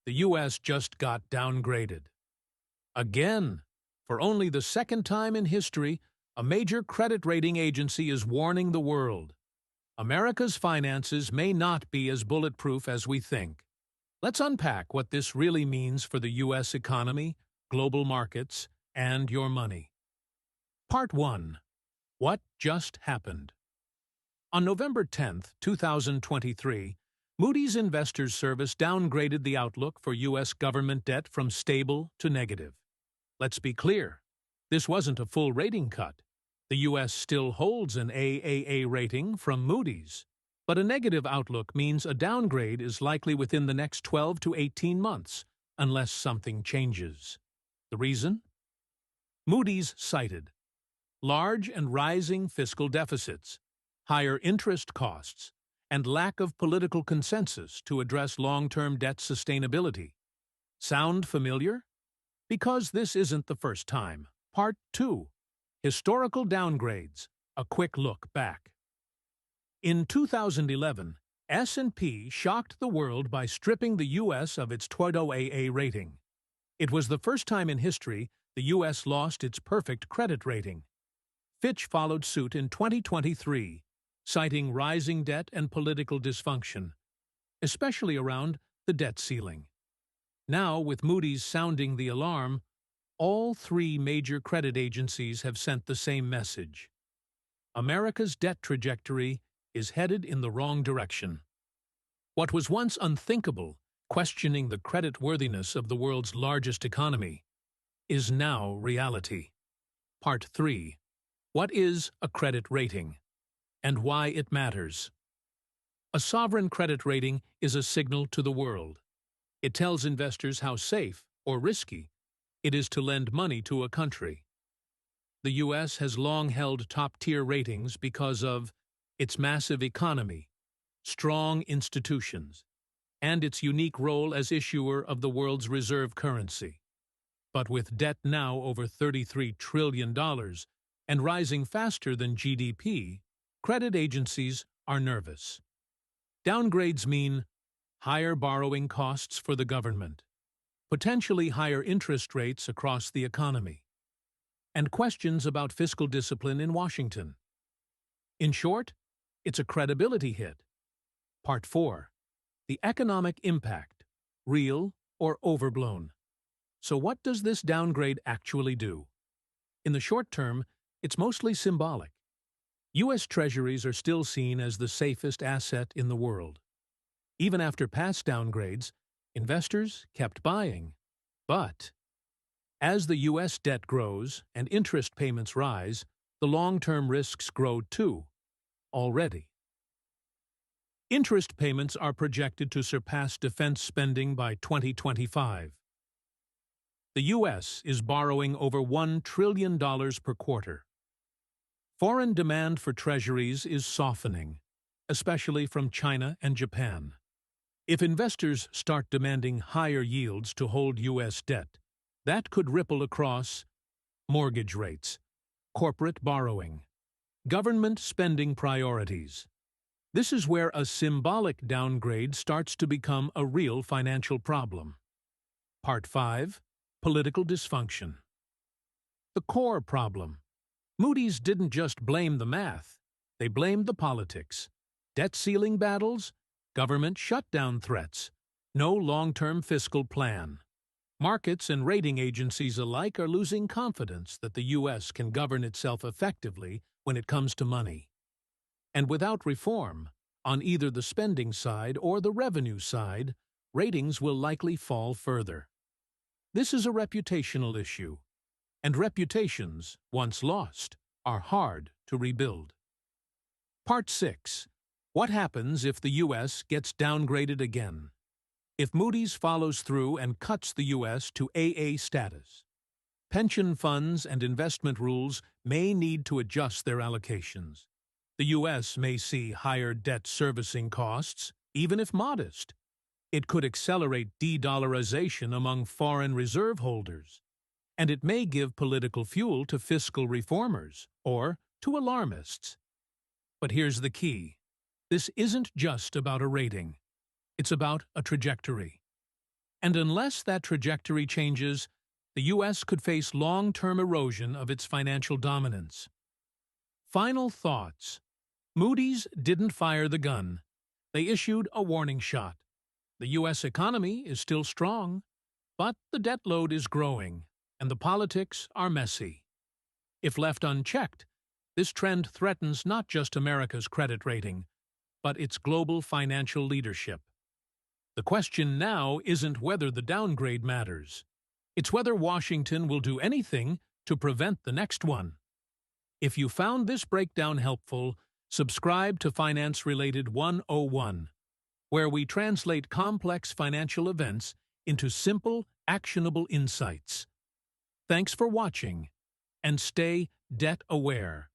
the U.S. just got downgraded. Again, for only the second time in history, a major credit rating agency is warning the world. America's finances may not be as bulletproof as we think. Let's unpack what this really means for the U.S. economy, global markets, and your money. Part 1. What just happened? On November 10, 2023, Moody's Investors Service downgraded the outlook for U.S. government debt from stable to negative. Let's be clear, this wasn't a full rating cut. The U.S. still holds an AAA rating from Moody's, but a negative outlook means a downgrade is likely within the next 12 to 18 months, unless something changes. The reason? Moody's cited large and rising fiscal deficits, higher interest costs, and lack of political consensus to address long-term debt sustainability. Sound familiar? Because this isn't the first time. Part 2. Historical downgrades. A quick look back. In 2011, S&P shocked the world by stripping the U.S. of its AA rating. It was the first time in history the U.S. lost its perfect credit rating. Fitch followed suit in 2023, citing rising debt and political dysfunction, especially around the debt ceiling. Now, with Moody's sounding the alarm, all three major credit agencies have sent the same message. America's debt trajectory is headed in the wrong direction. What was once unthinkable, questioning the creditworthiness of the world's largest economy, is now reality. Part 3. What is a credit rating, and why it matters? A sovereign credit rating is a signal to the world. It tells investors how safe or risky it is to lend money to a country. The U.S. has long held top-tier ratings because of its massive economy, strong institutions, and its unique role as issuer of the world's reserve currency. But with debt now over $33 trillion and rising faster than GDP, credit agencies are nervous. Downgrades mean higher borrowing costs for the government, potentially higher interest rates across the economy, and questions about fiscal discipline in Washington. In short, it's a credibility hit. Part 4. The economic impact, real or overblown. So what does this downgrade actually do? In the short term, it's mostly symbolic. U.S. Treasuries are still seen as the safest asset in the world. Even after past downgrades, investors kept buying. But as the U.S. debt grows and interest payments rise, the long-term risks grow too, already. Interest payments are projected to surpass defense spending by 2025. The U.S. is borrowing over $1 trillion per quarter. Foreign demand for treasuries is softening, especially from China and Japan. If investors start demanding higher yields to hold U.S. debt, that could ripple across mortgage rates, corporate borrowing, government spending priorities. This is where a symbolic downgrade starts to become a real financial problem. Part 5. Political dysfunction. The core problem. Moody's didn't just blame the math, they blamed the politics. Debt ceiling battles, government shutdown threats, no long-term fiscal plan. Markets and rating agencies alike are losing confidence that the U.S. can govern itself effectively when it comes to money. And without reform, on either the spending side or the revenue side, ratings will likely fall further. This is a reputational issue, and reputations, once lost, are hard to rebuild. Part 6. What happens if the U.S. gets downgraded again? If Moody's follows through and cuts the U.S. to AA status, pension funds and investment rules may need to adjust their allocations. The U.S. may see higher debt servicing costs, even if modest. It could accelerate de-dollarization among foreign reserve holders, and it may give political fuel to fiscal reformers or to alarmists. But here's the key. This isn't just about a rating. It's about a trajectory. And unless that trajectory changes, the U.S. could face long-term erosion of its financial dominance. Final thoughts. Moody's didn't fire the gun. They issued a warning shot. The U.S. economy is still strong, but the debt load is growing, and the politics are messy. If left unchecked, this trend threatens not just America's credit rating, but its global financial leadership. The question now isn't whether the downgrade matters. It's whether Washington will do anything to prevent the next one. If you found this breakdown helpful, subscribe to Finance-Related 101, where we translate complex financial events into simple, actionable insights. Thanks for watching, and stay debt-aware.